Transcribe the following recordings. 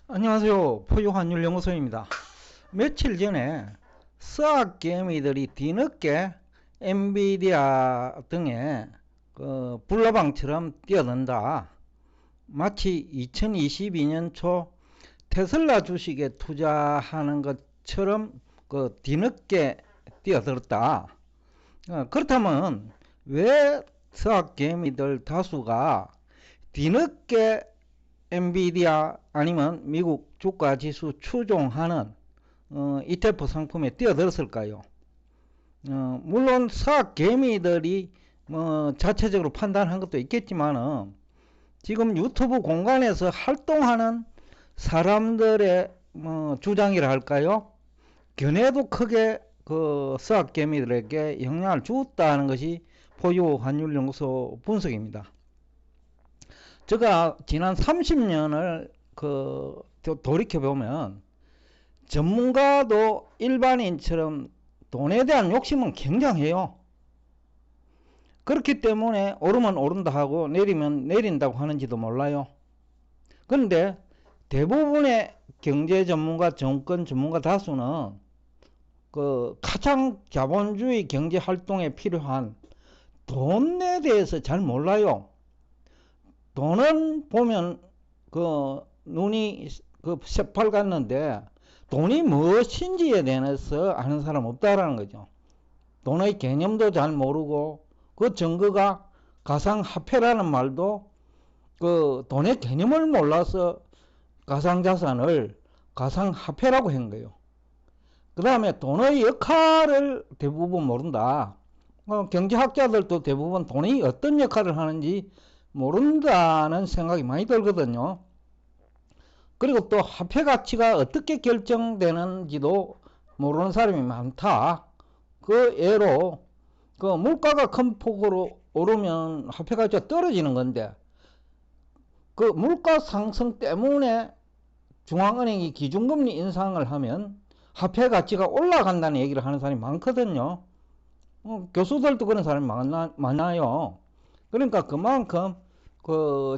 안녕하세요. 포유환율연구소입니다. 며칠 전에 스와개미들이 뒤늦게 엔비디아 등에 불나방처럼 뛰어든다. 마치 2022년 초 테슬라 주식에 투자하는 것처럼 뒤늦게 뛰어들었다. 그렇다면 왜 스와개미들 다수가 뒤늦게 엔비디아 아니면 미국 주가 지수 추종하는 ETF 상품에 뛰어들었을까요? 물론 사학 개미들이 자체적으로 판단한 것도 있겠지만 지금 유튜브 공간에서 활동하는 사람들의 주장이라 할까요? 견해도 크게 사학 개미들에게 영향을 주었다는 것이 포유 환율연구소 분석입니다. 제가 지난 30년을 돌이켜보면 전문가도 일반인처럼 돈에 대한 욕심은 굉장해요. 그렇기 때문에 오르면 오른다 하고 내리면 내린다고 하는지도 몰라요. 그런데 대부분의 경제 전문가, 정권 전문가 다수는 가장 자본주의 경제 활동에 필요한 돈에 대해서 잘 몰라요. 돈은 보면 눈이 새빨갛는데 돈이 무엇인지에 대해서 아는 사람 없다라는 거죠. 돈의 개념도 잘 모르고 그 증거가 가상화폐라는 말도 돈의 개념을 몰라서 가상자산을 가상화폐라고 한 거예요. 그 다음에 돈의 역할을 대부분 모른다. 경제학자들도 대부분 돈이 어떤 역할을 하는지 모른다는 생각이 많이 들거든요. 그리고 또 화폐 가치가 어떻게 결정되는지도 모르는 사람이 많다. 그 예로 물가가 큰 폭으로 오르면 화폐 가치가 떨어지는 건데 물가 상승 때문에 중앙은행이 기준금리 인상을 하면 화폐 가치가 올라간다는 얘기를 하는 사람이 많거든요. 교수들도 그런 사람이 많아요. 그러니까 그만큼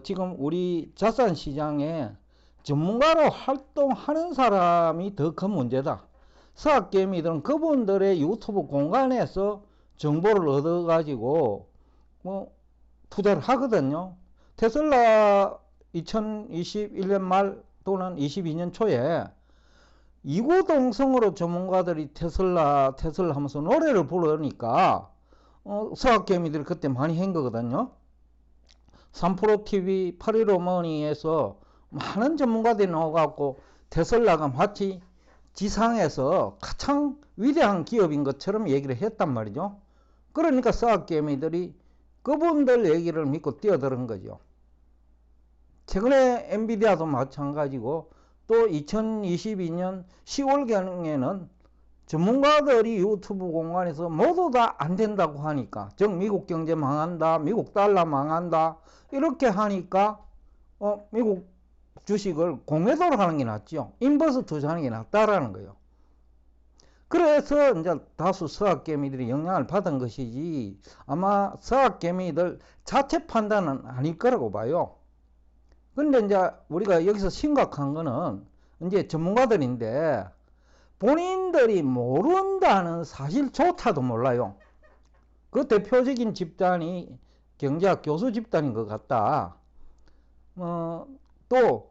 지금 우리 자산 시장에 전문가로 활동하는 사람이 더 큰 문제다. 사학개미들은 그분들의 유튜브 공간에서 정보를 얻어가지고 투자를 하거든요. 테슬라 2021년 말 또는 22년 초에 이구동성으로 전문가들이 테슬라 하면서 노래를 부르니까 사학개미들이 그때 많이 한 거거든요. 3프로TV 815머니에서 많은 전문가들이 나와갖고 테슬라가 마치 지상에서 가장 위대한 기업인 것처럼 얘기를 했단 말이죠. 그러니까 사학개미들이 그분들 얘기를 믿고 뛰어드는 거죠. 최근에 엔비디아도 마찬가지고 또 2022년 10월경에는 전문가들이 유튜브 공간에서 모두 다 안 된다고 하니까, 즉 미국 경제 망한다, 미국 달러 망한다 이렇게 하니까 미국 주식을 공매도를 하는 게 낫죠. 인버스 투자하는 게 낫다라는 거예요. 그래서 이제 다수 서학개미들이 영향을 받은 것이지 아마 서학개미들 자체 판단은 아닐 거라고 봐요. 근데 이제 우리가 여기서 심각한 거는 이제 전문가들인데 본인들이 모른다는 사실조차도 몰라요. 그 대표적인 집단이 경제학 교수 집단인 것 같다. 또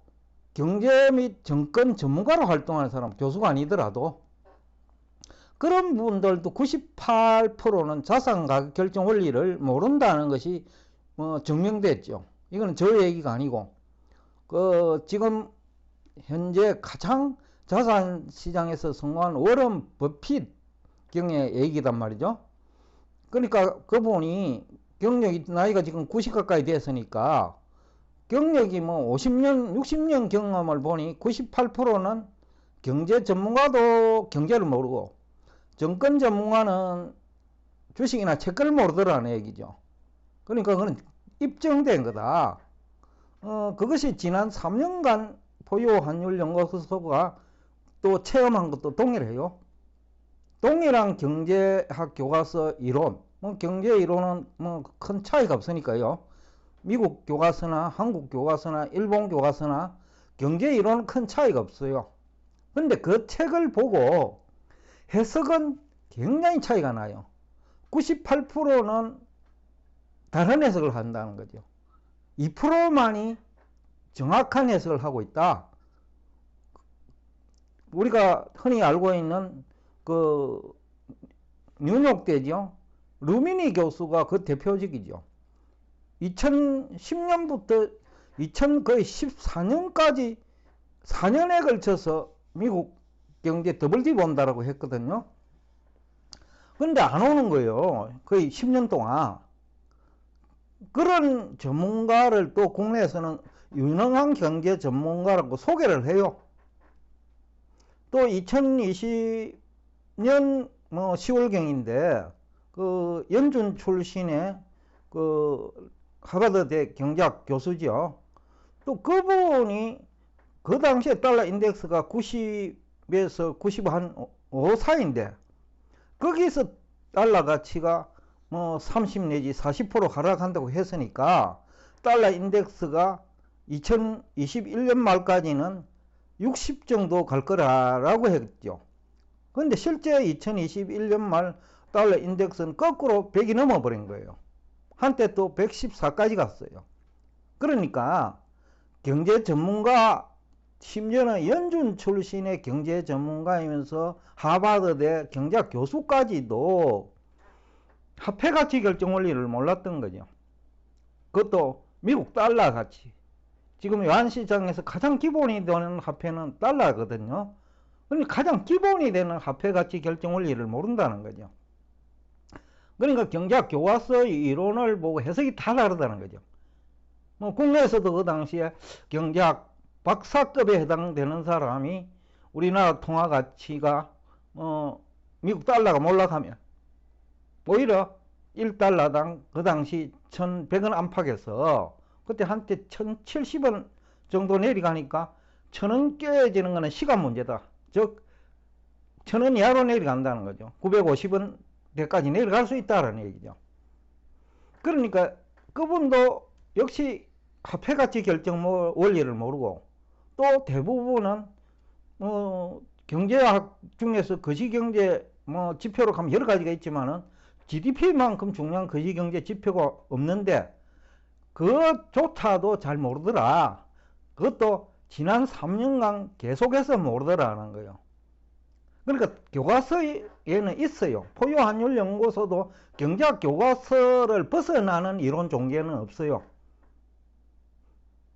경제 및 정권 전문가로 활동하는 사람, 교수가 아니더라도 그런 분들도 98%는 자산 가격 결정 원리를 모른다는 것이 증명됐죠. 이거는 저 얘기가 아니고 지금 현재 가장 자산 시장에서 성공한 워런 버핏 경의 얘기단 말이죠. 그러니까 그분이 경력이 나이가 지금 90 가까이 됐으니까 경력이 50년 60년 경험을 보니 98%는 경제 전문가도 경제를 모르고 정권 전문가는 주식이나 채권을 모르더라는 얘기죠. 그러니까 그건 입증된 거다. 그것이 지난 3년간 포유 환율 연구소가 또 체험한 것도 동일해요. 동일한 경제학 교과서 이론, 경제 이론은 큰 차이가 없으니까요. 미국 교과서나 한국 교과서나 일본 교과서나 경제 이론은 큰 차이가 없어요. 근데 그 책을 보고 해석은 굉장히 차이가 나요. 98%는 다른 해석을 한다는 거죠. 2%만이 정확한 해석을 하고 있다. 우리가 흔히 알고 있는 그 뉴욕대죠. 루미니 교수가 그 대표적이죠. 2010년부터 2014년까지 4년에 걸쳐서 미국 경제 더블디 본다라고 했거든요. 근데 안 오는 거예요. 거의 10년 동안. 그런 전문가를 또 국내에서는 유능한 경제 전문가라고 소개를 해요. 또 2020년 10월경인데 그 연준 출신의 그 하버드대 경제학 교수죠. 또 그분이 그 당시에 달러 인덱스가 90에서 95 사이인데 거기서 달러 가치가 30 내지 40% 하락한다고 했으니까 달러 인덱스가 2021년 말까지는 60 정도 갈 거라고 했죠. 근데 실제 2021년 말 달러 인덱스는 거꾸로 100이 넘어버린 거예요. 한때 또 114까지 갔어요. 그러니까 경제 전문가, 심지어는 연준 출신의 경제 전문가이면서 하버드대 경제학 교수까지도 화폐 가치 결정 원리를 몰랐던 거죠. 그것도 미국 달러 가치. 지금 외환시장에서 가장 기본이 되는 화폐는 달러거든요. 그러니까 가장 기본이 되는 화폐 가치 결정 원리를 모른다는 거죠. 그러니까 경제학 교과서 이론을 보고 해석이 다 다르다는 거죠. 국내에서도 그 당시에 경제학 박사급에 해당되는 사람이 우리나라 통화 가치가 미국 달러가 몰락하면 오히려 1달러당 그 당시 1100원 안팎에서 그때 한때 1070원 정도 내려가니까 1000원 깨지는 거는 시간 문제다. 즉 1000원 이하로 내려간다는 거죠. 950원 대까지 내려갈 수 있다는 얘기죠. 그러니까 그분도 역시 화폐가치 결정 원리를 모르고 또 대부분은 경제학 중에서 거시경제 지표로 가면 여러 가지가 있지만은 GDP만큼 중요한 거시경제 지표가 없는데 그조차도 잘 모르더라. 그것도 지난 3년간 계속해서 모르더라는 거예요. 그러니까 교과서에는 있어요. 포유환율연구소도 경제학 교과서를 벗어나는 이론 종계는 없어요.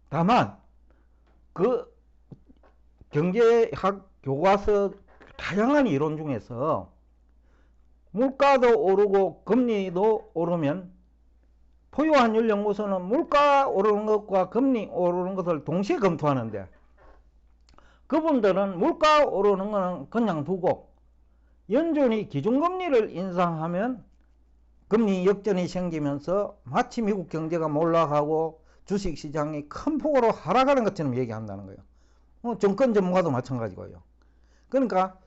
다만 그 경제학 교과서 다양한 이론 중에서 물가도 오르고 금리도 오르면 포유환율연구소는 물가 오르는 것과 금리 오르는 것을 동시에 검토하는데 그분들은 물가 오르는 거는 그냥 두고 연준이 기준금리를 인상하면 금리 역전이 생기면서 마치 미국 경제가 몰락하고 주식시장이 큰 폭으로 하락하는 것처럼 얘기한다는 거예요. 정권 전문가도 마찬가지고요. 그러니까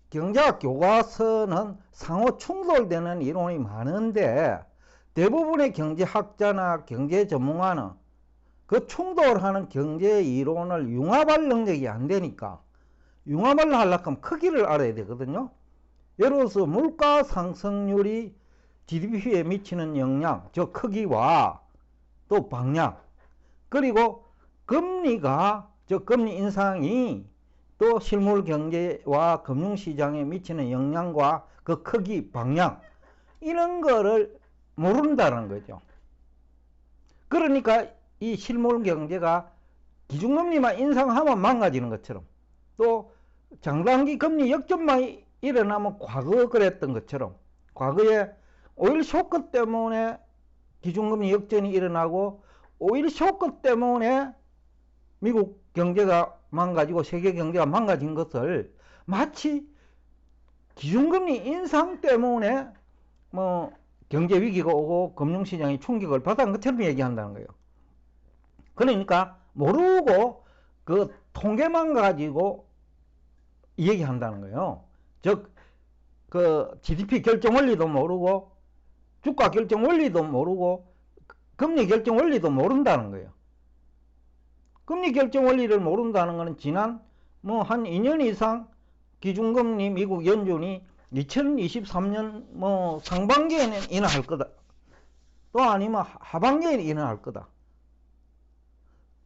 경제학 교과서는 상호 충돌되는 이론이 많은데 대부분의 경제학자나 경제 전문가는 그 충돌하는 경제 이론을 융합할 능력이 안 되니까 융합을 하려면 크기를 알아야 되거든요. 예를 들어서 물가 상승률이 GDP에 미치는 영향, 저 크기와 또 방향, 그리고 금리가 저 금리 인상이 또 실물 경제와 금융시장에 미치는 영향과 그 크기, 방향 이런 거를 모른다는 거죠. 그러니까 이 실물 경제가 기준금리만 인상하면 망가지는 것처럼 또 장단기 금리 역전만 일어나면 과거 그랬던 것처럼 과거에 오일 쇼크 때문에 기준금리 역전이 일어나고 오일 쇼크 때문에 미국 경제가 망가지고 세계 경제가 망가진 것을 마치 기준금리 인상 때문에 경제 위기가 오고 금융시장이 충격을 받은 것처럼 얘기한다는 거예요. 그러니까 모르고 그 통계만 가지고 얘기한다는 거예요. 즉 그 GDP 결정 원리도 모르고 주가 결정 원리도 모르고 금리 결정 원리도 모른다는 거예요. 금리 결정 원리를 모른다는 것은 지난 뭐 한 2년 이상 기준금리 미국 연준이 2023년 뭐 상반기에는 인하할 거다. 또 아니면 하반기에는 인하할 거다.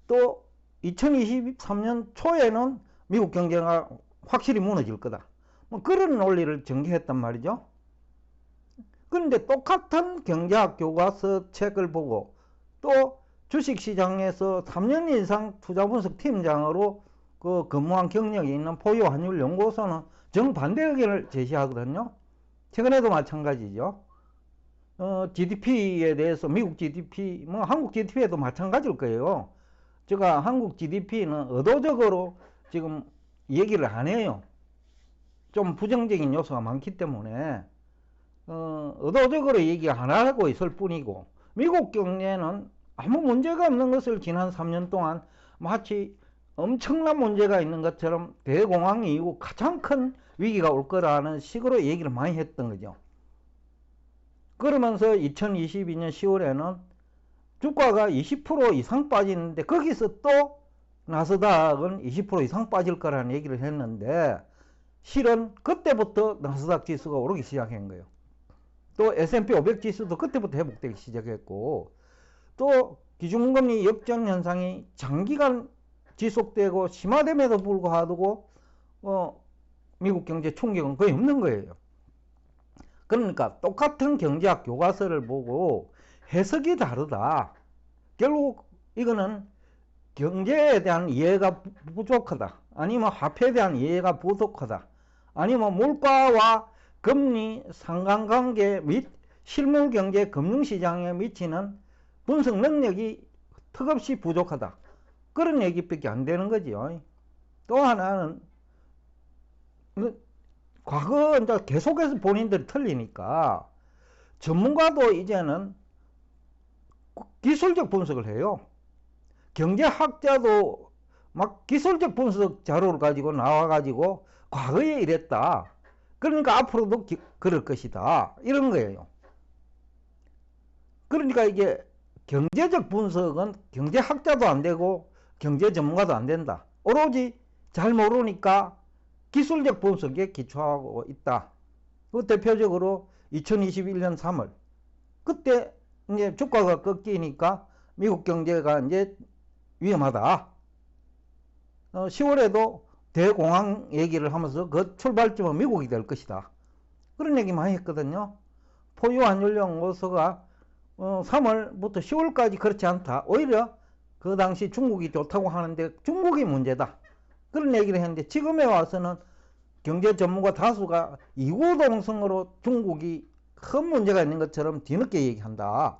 또 2023년 초에는 미국 경제가 확실히 무너질 거다. 뭐 그런 논리를 전개했단 말이죠. 그런데 똑같은 경제학 교과서 책을 보고 또 주식시장에서 3년 이상 투자분석 팀장으로 그 근무한 경력이 있는 포유환율연구소는 정반대 의견을 제시하거든요. 최근에도 마찬가지죠. GDP에 대해서 미국 GDP, 뭐 한국 GDP에도 마찬가지일 거예요. 제가 한국 GDP는 의도적으로 지금 얘기를 안 해요. 좀 부정적인 요소가 많기 때문에 의도적으로 얘기 안 하고 있을 뿐이고, 미국 경제는 아무 문제가 없는 것을 지난 3년 동안 마치 엄청난 문제가 있는 것처럼 대공황 이후 가장 큰 위기가 올 거라는 식으로 얘기를 많이 했던 거죠. 그러면서 2022년 10월에는 주가가 20% 이상 빠지는데 거기서 또 나스닥은 20% 이상 빠질 거라는 얘기를 했는데, 실은 그때부터 나스닥 지수가 오르기 시작한 거예요. 또 S&P 500 지수도 그때부터 회복되기 시작했고, 또 기준금리 역전 현상이 장기간 지속되고 심화됨에도 불구하고 미국 경제 충격은 거의 없는 거예요. 그러니까 똑같은 경제학 교과서를 보고 해석이 다르다. 결국 이거는 경제에 대한 이해가 부족하다. 아니면 화폐에 대한 이해가 부족하다. 아니면 물가와 금리 상관관계 및 실물경제 금융시장에 미치는 분석 능력이 턱없이 부족하다. 그런 얘기밖에 안 되는 거죠. 또 하나는 과거 이제 계속해서 본인들이 틀리니까 전문가도 이제는 기술적 분석을 해요. 경제학자도 막 기술적 분석 자료를 가지고 나와가지고 과거에 이랬다. 그러니까 앞으로도 그럴 것이다. 이런 거예요. 그러니까 이게 경제적 분석은 경제학자도 안 되고 경제 전문가도 안 된다. 오로지 잘 모르니까 기술적 분석에 기초하고 있다. 그 대표적으로 2021년 3월 그때 이제 주가가 꺾이니까 미국 경제가 이제 위험하다. 10월에도 대공황 얘기를 하면서 그 출발점은 미국이 될 것이다. 그런 얘기 많이 했거든요. 포유환율연구소가 3월부터 10월까지 그렇지 않다. 오히려 그 당시 중국이 좋다고 하는데 중국이 문제다. 그런 얘기를 했는데 지금에 와서는 경제 전문가 다수가 이구동성으로 중국이 큰 문제가 있는 것처럼 뒤늦게 얘기한다.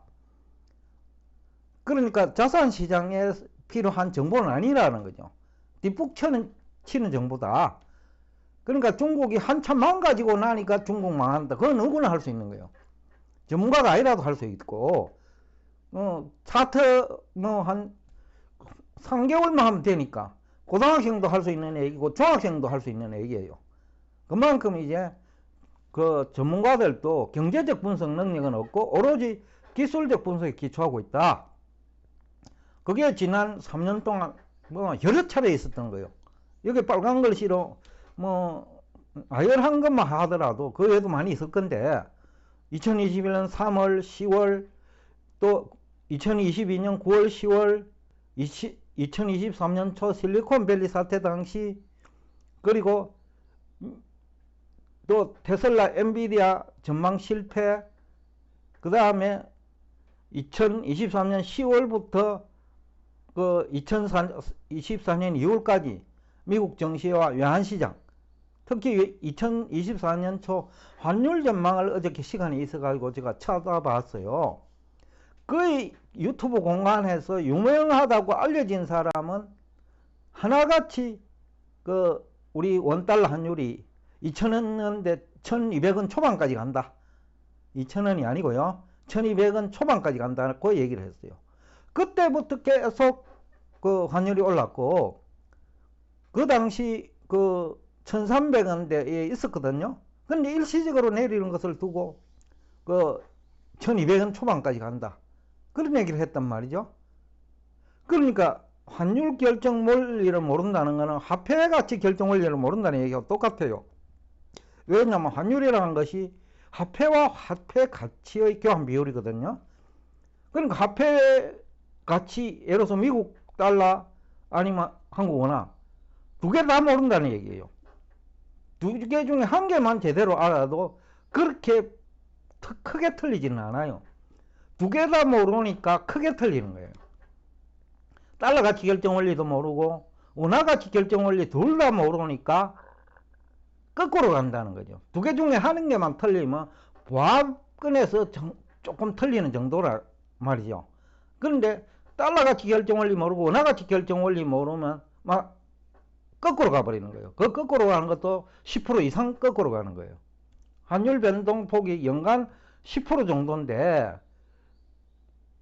그러니까 자산시장에 필요한 정보는 아니라는 거죠. 뒷북 치는 정보다. 그러니까 중국이 한참 망가지고 나니까 중국 망한다. 그건 누구나 할 수 있는 거예요. 전문가가 아니라도 할 수 있고, 차트 한 3개월만 하면 되니까 고등학생도 할 수 있는 얘기고 중학생도 할 수 있는 얘기예요. 그만큼 이제 그 전문가들도 경제적 분석 능력은 없고 오로지 기술적 분석에 기초하고 있다. 그게 지난 3년 동안 뭐 여러 차례 있었던 거예요. 여기 빨간 글씨로 뭐 아열한 것만 하더라도 그 외에도 많이 있을 건데 2021년 3월, 10월 또 2022년 9월, 10월 2023년 초 실리콘밸리 사태 당시, 그리고 또 테슬라, 엔비디아 전망 실패, 그 다음에 2023년 10월부터 그 2024년 2월까지 미국 증시와 외환시장, 특히 2024년 초 환율 전망을 어저께 시간이 있어가지고 제가 찾아봤어요. 그 유튜브 공간에서 유명하다고 알려진 사람은 하나같이 그 우리 원달러 환율이 2000년대 1200원 초반까지 간다. 2000원이 아니고요. 1200원 초반까지 간다고 얘기를 했어요. 그때부터 계속 그 환율이 올랐고, 그 당시 그 1300원대에 있었거든요. 근데 일시적으로 내리는 것을 두고 그 1200원 초반까지 간다. 그런 얘기를 했단 말이죠. 그러니까 환율 결정 원리를 모른다는 거는 화폐 가치 결정 원리를 모른다는 얘기하고 똑같아요. 왜냐하면 환율이라는 것이 화폐와 화폐 가치의 교환 비율이거든요. 그러니까 화폐 가치, 예를 들어서 미국 달러 아니면 한국 원화 두 개 다 모른다는 얘기예요. 두 개 중에 한 개만 제대로 알아도 그렇게 크게 틀리지는 않아요. 두 개 다 모르니까 크게 틀리는 거예요. 달러 가치 결정 원리도 모르고 원화 가치 결정 원리 둘 다 모르니까 거꾸로 간다는 거죠. 두 개 중에 한 개만 틀리면 보합권에서 조금 틀리는 정도라 말이죠. 그런데 달러 가치 결정 원리 모르고 원화 가치 결정 원리 모르면 막 거꾸로 가버리는 거예요. 그 거꾸로 가는 것도 10% 이상 거꾸로 가는 거예요. 환율 변동폭이 연간 10% 정도인데,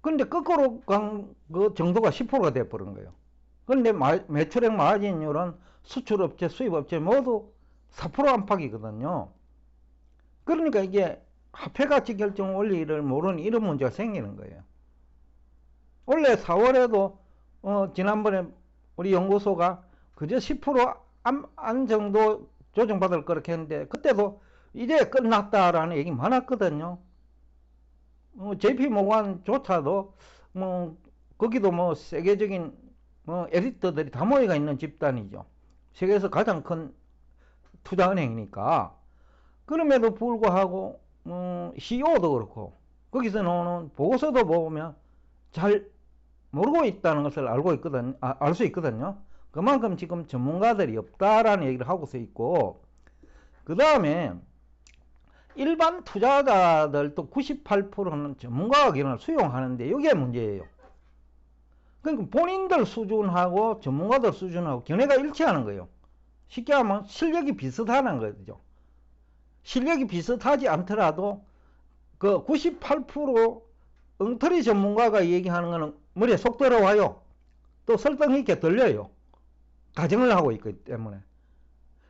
근데 거꾸로 간 그 정도가 10%가 돼버린 거예요. 그런데 매출액 마진율은 수출업체, 수입업체 모두 4% 안팎이거든요. 그러니까 이게 화폐가치 결정 원리를 모르는 이런 문제가 생기는 거예요. 원래 4월에도 지난번에 우리 연구소가 그저 10% 정도 조정받을 거렇게 했는데 그때도 이제 끝났다라는 얘기 많았거든요. JP모간조차도 거기도 세계적인 에리트들이 다 모여가 있는 집단이죠. 세계에서 가장 큰 투자은행이니까. 그럼에도 불구하고 CEO도 그렇고 거기서 나오는 보고서도 보면 잘 모르고 있다는 것을 알 수 있거든요. 그만큼 지금 전문가들이 없다라는 얘기를 하고서 있고, 그 다음에 일반 투자자들도 98%는 전문가 의견을 수용하는데 이게 문제예요. 그러니까 본인들 수준하고 전문가들 수준하고 견해가 일치하는 거예요. 쉽게 하면 실력이 비슷하는 거죠. 실력이 비슷하지 않더라도 그 98% 엉터리 전문가가 얘기하는 거는 머리에 쏙 들어와요. 또 설득 있게 들려요. 가정을 하고 있기 때문에.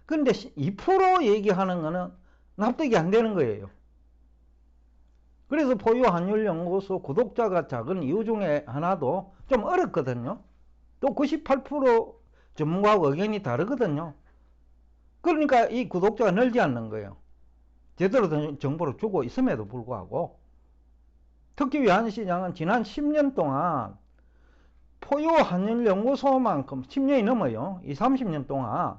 근데 2% 얘기하는 거는 납득이 안 되는 거예요. 그래서 포유환율연구소 구독자가 작은 이유 중에 하나도 좀 어렵거든요. 또 98% 전문가하고 의견이 다르거든요. 그러니까 이 구독자가 늘지 않는 거예요. 제대로 된 정보를 주고 있음에도 불구하고. 특히 외환시장은 지난 10년 동안 포유환율연구소만큼 10년이 넘어요. 이 30년 동안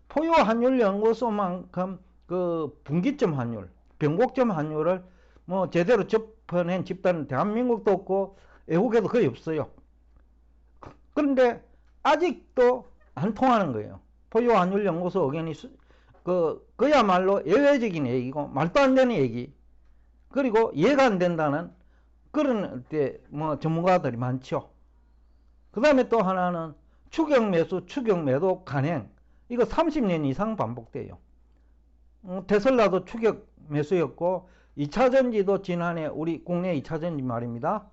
포유환율연구소만큼 그 분기점 환율, 변곡점 환율을 제대로 접해낸 집단은 대한민국도 없고 외국에도 거의 없어요. 그런데 아직도 안 통하는 거예요. 포유환율연구소 의견이 그야말로 예외적인 얘기고 말도 안 되는 얘기, 그리고 이해가 안 된다는 그런 전문가들이 많죠. 그 다음에 또 하나는 추격 매수, 추격 매도 간행. 이거 30년 이상 반복돼요. 테슬라도 추격 매수였고 2차전지도 지난해 우리 국내 2차전지 말입니다.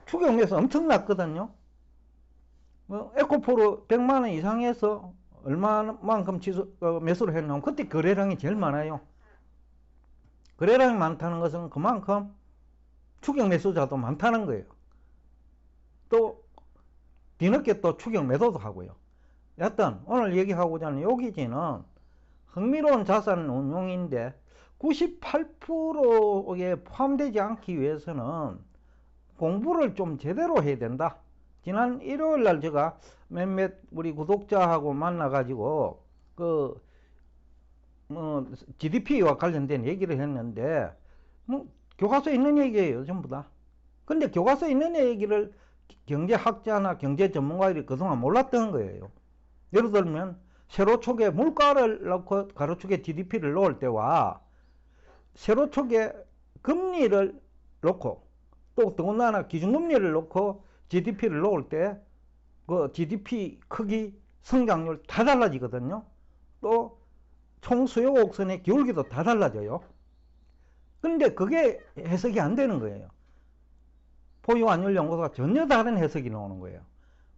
추격 매수 엄청났거든요. 에코프로 100만원 이상해서 얼마만큼 매수를 했냐면 그때 거래량이 제일 많아요. 거래량이 많다는 것은 그만큼 추격 매수자도 많다는 거예요. 또 뒤늦게 또 추격 매도도 하고요. 여튼 오늘 얘기하고자 하는 요 기지는 흥미로운 자산 운용인데 98%에 포함되지 않기 위해서는 공부를 좀 제대로 해야 된다. 지난 일요일 날 제가 몇몇 우리 구독자하고 만나가지고 GDP와 관련된 얘기를 했는데 교과서에 있는 얘기예요, 전부 다. 근데 교과서에 있는 얘기를 경제학자나 경제 전문가들이 그동안 몰랐던 거예요. 예를 들면 세로축에 물가를 넣고 가로축에 GDP를 넣을 때와 세로축에 금리를 넣고 또 더군다나 기준금리를 넣고 GDP를 넣을 때 그 GDP 크기, 성장률 다 달라지거든요. 또 총수요 곡선의 기울기도 다 달라져요. 근데 그게 해석이 안 되는 거예요. 포유환율연구소가 전혀 다른 해석이 나오는 거예요.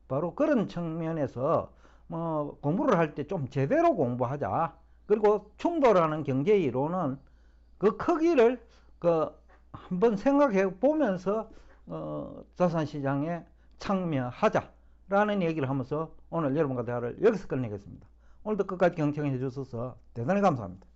바로 그런 측면에서 공부를 할 때 좀 제대로 공부하자. 그리고 충돌하는 경제 이론은 그 크기를 한번 생각해 보면서 자산시장에 참여하자라는 얘기를 하면서 오늘 여러분과 대화를 여기서 끝내겠습니다. 오늘도 끝까지 경청해 주셔서 대단히 감사합니다.